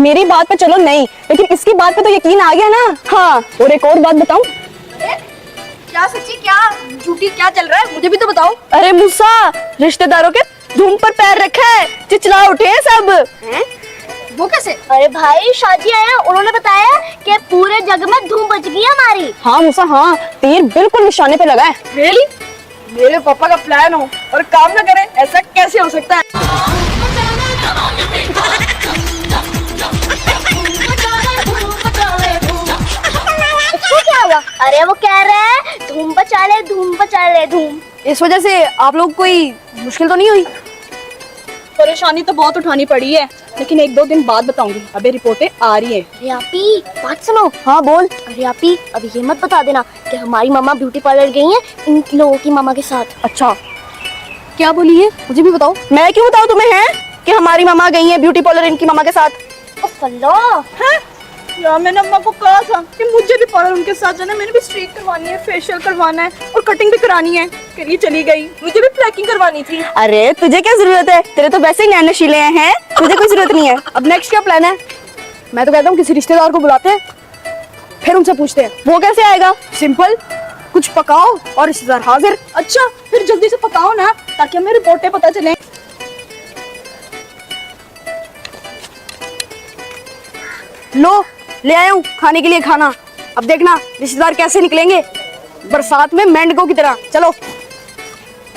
मेरी बात पे चलो नहीं, लेकिन इसकी बात पे तो यकीन आ गया ना। हाँ, और एक और बात बताऊं। क्या सच्ची क्या झूठी क्या चल रहा है, मुझे भी तो बताओ। अरे मूसा, रिश्तेदारों के धूम पर पैर रखा है, चिचला उठे हैं सब। वो कैसे? अरे भाई शादी आया, उन्होंने बताया कि पूरे जग में धूम बच गई हमारी। हाँ मूसा हाँ, तीर बिल्कुल निशाने पे लगा है। रियली? मेरे पापा का प्लान हो और काम ना करे, ऐसा कैसे हो सकता है? इसको क्या हुआ? अरे वो कह रहे हैं धूम बचा ले, धूम बचा ले, धूम। इस वजह से आप लोग कोई मुश्किल तो नहीं हुई? परेशानी तो बहुत उठानी पड़ी है, लेकिन एक दो दिन बाद बताऊंगी। अबे रिपोर्टें आ रही है। अरे आपी बात सुनो। हाँ बोल। अरे आपी अभी ये मत बता देना कि हमारी मामा ब्यूटी पार्लर गई हैं इन लोगों की मामा के साथ। अच्छा, क्या बोली है, मुझे भी बताओ। मैं क्यों बताऊं तुम्हें है कि हमारी मामा गई है ब्यूटी पार्लर इनकी मामा के साथ। यार मैंने अम्मा को कहा था कि मुझे भी पार्लर उनके साथ जाना है, मैंने भी स्ट्रेट करवानी है, फेशियल करवाना है और कटिंग भी करानी है। के लिए चली गई, मुझे भी प्लैकिंग करवानी थी। अरे तुझे क्या जरूरत है, तेरे तो वैसे ही नैन नशीले हैं, तुझे कोई जरूरत नहीं है। अब नेक्स्ट क्या प्लान है? मैं तो कहता हूँ किसी रिश्तेदार को बुलाते हैं, फिर उनसे पूछते हैं। वो कैसे आएगा? सिंपल, कुछ पकाओ और रिश्तेदार हाजिर। अच्छा, फिर जल्दी से पकाओ ना ताकि हमें रिपोर्टें पता चले। लो ले आया हूँ खाने के लिए खाना। अब देखना रिश्तेदार कैसे निकलेंगे, बरसात में मेंढकों की तरह। चलो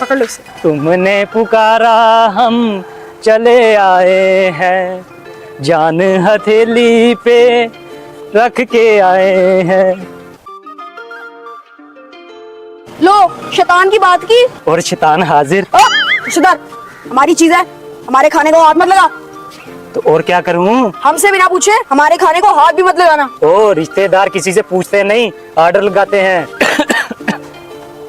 पकड़ लो इसे। तुमने पुकारा हम चले आए हैं, जान हथेली पे रख के आए हैं। लो शैतान की बात की और शैतान हाजिर। रिश्तेदार हमारी चीज है, हमारे खाने को हाथ मत लगा। तो और क्या करूं? हमसे बिना पूछे हमारे खाने को हाथ भी मत लगाना। ओ रिश्तेदार किसी से पूछते नहीं, ऑर्डर लगाते हैं।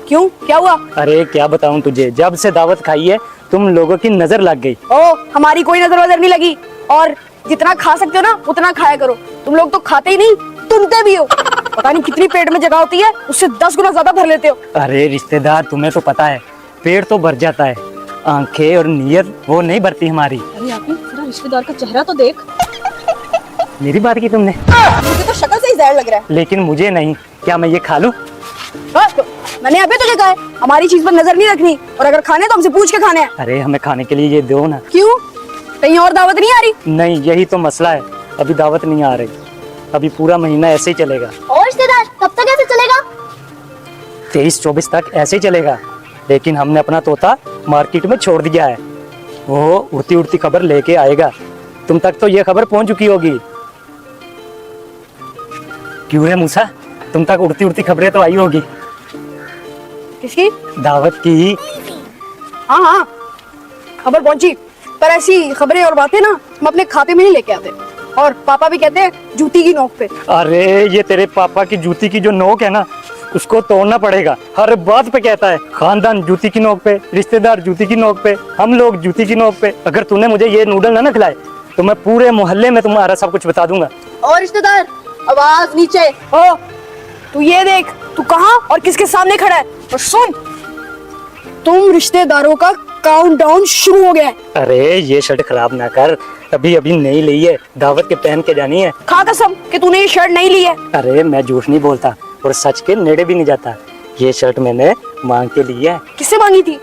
क्यों, क्या हुआ? अरे क्या बताऊं तुझे, जब से दावत खाई है तुम लोगों की नजर लग गई। ओ हमारी कोई नजर वजर नहीं लगी, और जितना खा सकते हो ना उतना खाया करो। तुम लोग तो खाते ही नहीं, तुमते भी हो। पता नहीं कितनी पेट में जगह होती है, उससे 10 गुना ज्यादा भर लेते हो। अरे रिश्तेदार तुम्हें तो पता है, पेट तो भर जाता है, आंखें और नीयत वो नहीं भरती हमारी। अरे आपने तेरा रिश्तेदार का चेहरा तो देख। मेरी बात की तुमने? मुझे तो शक्ल से ही जहर लग रहा है। लेकिन मुझे नहीं, क्या मैं ये खा लूं? मैंने अभी तुझे कहा है हमारी चीज पर नजर नहीं रखनी, और अगर खाने तो हमसे पूछ के खाने हैं। अरे हमें खाने के लिए ये दो ना। क्यों, कहीं और दावत नहीं आ रही? नहीं, यही तो मसला है, अभी दावत नहीं आ रही, अभी पूरा महीना ऐसे ही चलेगा। और रिश्तेदार कब तक ऐसे चलेगा? 23-24 तक ऐसे ही चलेगा, लेकिन हमने अपना तोता मार्केट में छोड़ दिया है, वो उड़ती उड़ती खबर लेके आएगा। तुम तक तो ये खबर पहुंच चुकी होगी। क्यों है मूसा, तुम तक उड़ती उड़ती खबरें तो आई होगी। किसकी? दावत की। हाँ हाँ खबर पहुंची, पर ऐसी खबरें और बातें ना हम अपने खाते में नहीं लेके आते, और पापा भी कहते हैं जूती की नोक पे। अरे ये तेरे पापा की जूती की जो नोक है ना, उसको तोड़ना पड़ेगा। हर बात पे कहता है खानदान जूती की नोक पे, रिश्तेदार जूती की नोक पे, हम लोग जूती की नोक पे। अगर तूने मुझे ये नूडल ना खिलाए तो मैं पूरे मोहल्ले में तुम्हारा सब कुछ बता दूंगा। और रिश्तेदार आवाज नीचे हो, तू ये देख तू कहाँ और किसके सामने खड़ा है, और सुन तुम रिश्तेदारों का काउंटडाउन शुरू हो गया है। अरे ये शर्ट खराब ना कर, अभी अभी नहीं ली है, दावत के पहन के जानी है। खा कसम कि तूने ये शर्ट नहीं ली है। अरे मैं झूठ नहीं बोलता और सच के नेड़े भी नहीं जाता, ये शर्ट मैंने मांग के ली है। किससे मांगी थी?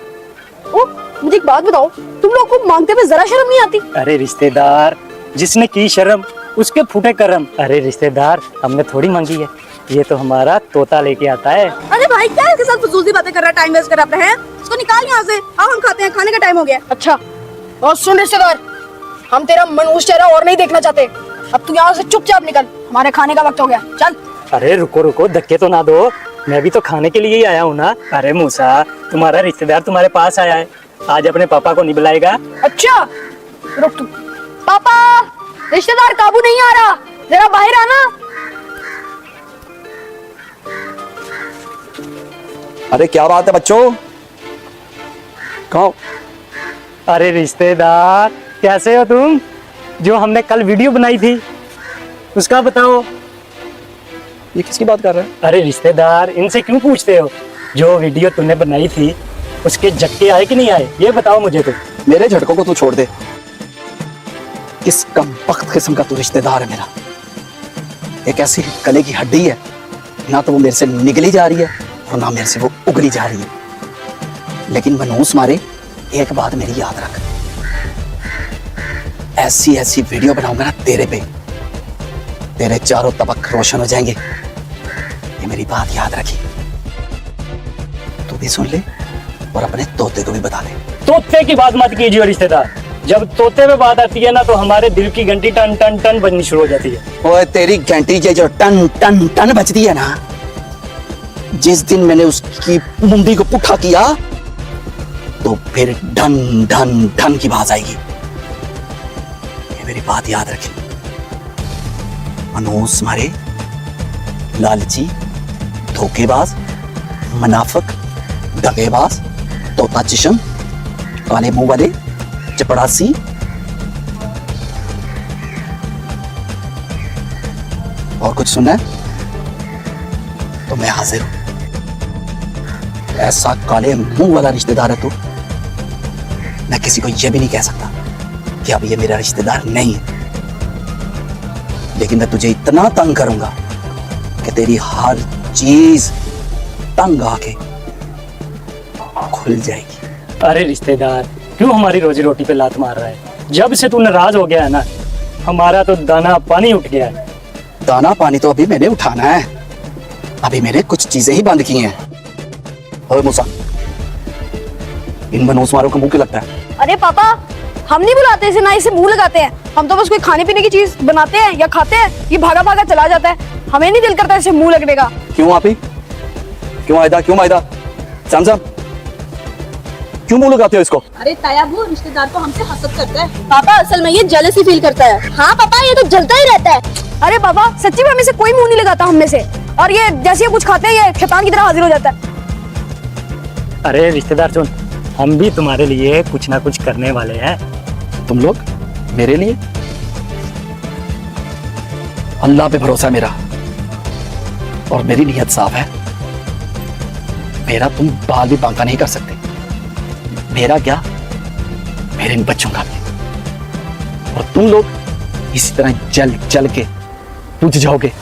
ओ मुझे एक बात बताओ, तुम लोग को मांगते हुए जरा शर्म नहीं आती? अरे रिश्तेदार, जिसने की शर्म उसके फूटे करम। अरे रिश्तेदार, हमने थोड़ी मांगी है, ये तो हमारा तोता लेके आता है। अरे भाई क्या इसके साथ फजूल बातें कर रहा है, टाइम वेस्ट कर रहा है। इसको निकाल यहाँ से, आओ हम खाते हैं, खाने का टाइम हो गया। अच्छा और सुन रिश्तेदार, हम तेरा मनहूस चेहरा और नहीं देखना चाहते, अब तू यहाँ से चुपचाप निकल, हमारे खाने का वक्त हो गया, चल। अरे रुको रुको, धक्के तो ना दो, मैं भी तो खाने के लिए ही आया हूँ ना। अरे मूसा, तुम्हारा रिश्तेदार तुम्हारे पास आया है, आज अपने पापा को नहीं बुलाएगा? अच्छा रुक तू। पापा रिश्तेदार काबू नहीं आ रहा, जरा बाहर आना। अरे क्या बात है बच्चों, कहो। अरे रिश्तेदार कैसे हो तुम? जो हमने कल वीडियो बनाई थी उसका बताओ। ये किसकी बात कर रहे हैं? अरे रिश्तेदार, इनसे क्यों पूछते हो? जो वीडियो तुमने बनाई थी उसके झटके आए कि नहीं आए, ये बताओ मुझे। तो मेरे झटकों को तू छोड़ दे, किस कमबख्त किस्म का तू रिश्तेदार है मेरा। एक ऐसी गले की हड्डी है, ना तो वो मेरे से निकली जा रही है और ना मेरे से वो उगली जा रही है। लेकिन मनहूस मारे, एक बात मेरी याद रख, ऐसी ऐसी वीडियो बनाऊंगा ना तेरे पे, तेरे चारों तबक रोशन हो जाएंगे। ये मेरी बात याद रखी। तू भी सुन ले और अपने तोते को भी बता दे। तोते की बात मत कीजिए रिश्तेदार, जब तोते पे बात आती है ना तो हमारे दिल की घंटी टन टन टन बजनी शुरू हो जाती है। ओए तेरी घंटी जो टन टन टन बजती है ना, जिस दिन मैंने उसकी मुंडी को पुट्ठा किया तो फिर ढन ढन ढन की आवाज आएगी। ये मेरी बात याद रखी। मनहूस मारे, लालची, धोखेबाज, मुनाफिक, दगेबाज, तोता चिशम, काले मुंह वाले, चपड़ासी, और कुछ सुनना है तो मैं हाजिर हूं। ऐसा काले मुंह वाला रिश्तेदार है तू, मैं किसी को यह भी नहीं कह सकता कि अब ये मेरा रिश्तेदार नहीं है। लेकिन मैं तुझे इतना तंग करूंगा कि तेरी हर चीज तंग आके खुल जाएगी। अरे रिश्तेदार, क्यों हमारी रोजी रोटी पे लात मार रहा है? जब से तू नाराज हो गया है ना, हमारा तो दाना पानी उठ गया है। दाना पानी तो अभी मैंने उठाना है, अभी मैंने कुछ चीजें ही बंद की हैं। ओए मूसा, इन मनहूस मारों का मुंह क्यों लगता है? अरे पापा, हम नहीं बुलाते इसे, ना इसे मुंह लगाते हैं। हम तो बस कोई खाने पीने की चीज बनाते हैं या खाते हैं, ये भागा भागा चला जाता है। हमें नहीं दिल करता इसे मुंह लगने का। क्यों आपी? क्यों आयदा? क्यों मायदा? समझा? क्यों मुंह लगाते हो इसको? अरे तायाबू, रिश्तेदार तो हमसे हसद करता है। पापा असल में ये जेलसी फील करता है। हाँ पापा, ये तो जलता ही रहता है। अरे पापा सच्ची में हमें से कोई मुंह नहीं लगाता हम में से, और ये जैसे ही कुछ खाते हैं ये शैतान की तरह हाजिर हो जाता है। अरे रिश्तेदार सुन, हम भी तुम्हारे लिए कुछ ना कुछ करने वाले हैं। तुम लोग मेरे लिए? अल्लाह पे भरोसा है मेरा, और मेरी नीयत साफ है। मेरा तुम बाल भी बांका नहीं कर सकते। मेरा क्या, मेरे इन बच्चों का भी। और तुम लोग इसी तरह जल जल के बुझ जाओगे,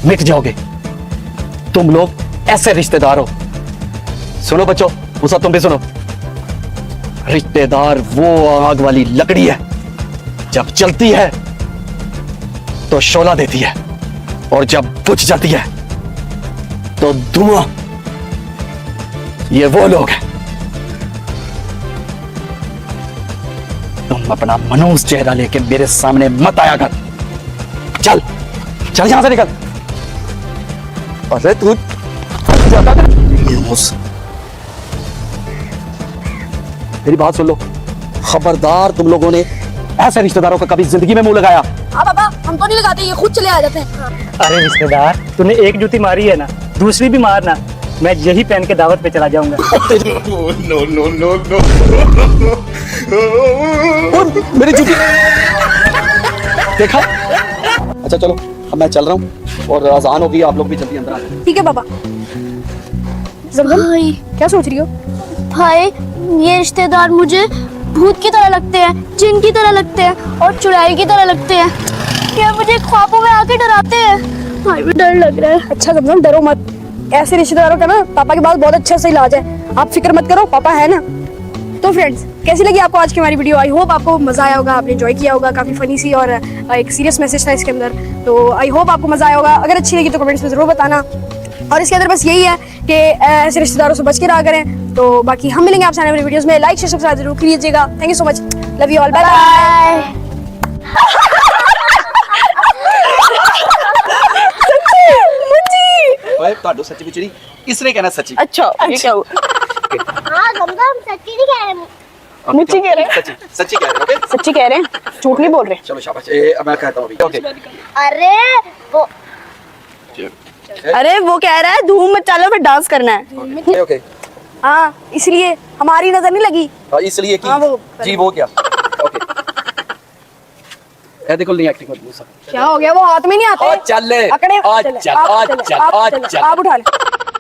मिट जाओगे। तुम लोग ऐसे रिश्तेदार हो। सुनो बच्चों, मूसा तुम भी सुनो। रिश्तेदार वो आग वाली लकड़ी है, जब जलती है तो शोला देती है, और जब बुझ जाती है तो धुआं। ये वो लोग हैं। तुम अपना मनहूस चेहरा लेके मेरे सामने मत आया कर। चल चल यहां से निकल। अरे तू जाता कर। मनहूस, मेरी बात सुन लो, खबरदार तुम लोगों ने ऐसे रिश्तेदारों का कभी जिंदगी में मुंह लगाया? हाँ पापा, हम तो नहीं लगाते, ये खुद चले आ जाते हैं। अरे रिश्तेदार, तूने एक जूती मारी है ना, दूसरी भी मारना। मैं यही पहन के दावत पे चला जाऊंगा। No no no no. मेरी जूती देखा? अच्छा चलो, अब मैं चल रहा हूँ और अजान होगी, आप लोग भी जल्दी अंदर आ जाओ। ठीक है पापा। जमजम, क्या सोच रही हो? भाई, ये रिश्तेदार मुझे भूत की तरह लगते हैं, जिन की तरह लगते हैं और चुड़ैल की तरह लगते हैं। ये मुझे ख्वाबों में आके डराते हैं। भाई भी डर लग रहा है। अच्छा जमजम, डरो मत। ऐसे रिश्तेदारों का ना पापा के पास बहुत अच्छा से इलाज है, आप फिक्र मत करो, पापा है ना। तो फ्रेंड्स, कैसी लगी आपको आज की हमारी वीडियो? आई होप आपको मजा आया होगा, आपने एंजॉय किया होगा। काफी फनी सी और एक सीरियस मैसेज था इसके अंदर, तो आई होप आपको मजा आया होगा। अगर अच्छी लगी तो कमेंट्स में जरूर बताना। और इसके अंदर बस यही है कि ऐसे रिश्तेदारों से बच के रहा करें। तो बाकी हम मिलेंगे आपसे आने वाली वीडियोस में। लाइक शेयर सब्सक्राइब जरूर कीजिएगा। Thank you so much, love you all, bye bye. ओए ताडो सच्ची बिचड़ी, इसने कहना सच्ची। अच्छा, ये क्या हुआ? हाँ गमगम, सच्ची नहीं कह रहे। मुझे कह रहे हैं, सच्ची सच्ची कह रहे हो? ओके सच्ची कह रहे हैं, झूठ नहीं बोल रहे। चलो शाबाश। अब मैं कहता हूँ अभी। ओके अरे वो अरे वो कह रहा है धूम मचा लो, फिर डांस करना है। ओके। हाँ, इसलिए हमारी नजर नहीं लगी। इसलिए कि हाँ, वो जी वो क्या? ओके। ए देखो, नहीं एक्टिंग मत मूसा। क्या हो गया? वो हाथ में नहीं आते। चल ले। अकड़े चल, आप उठा ले।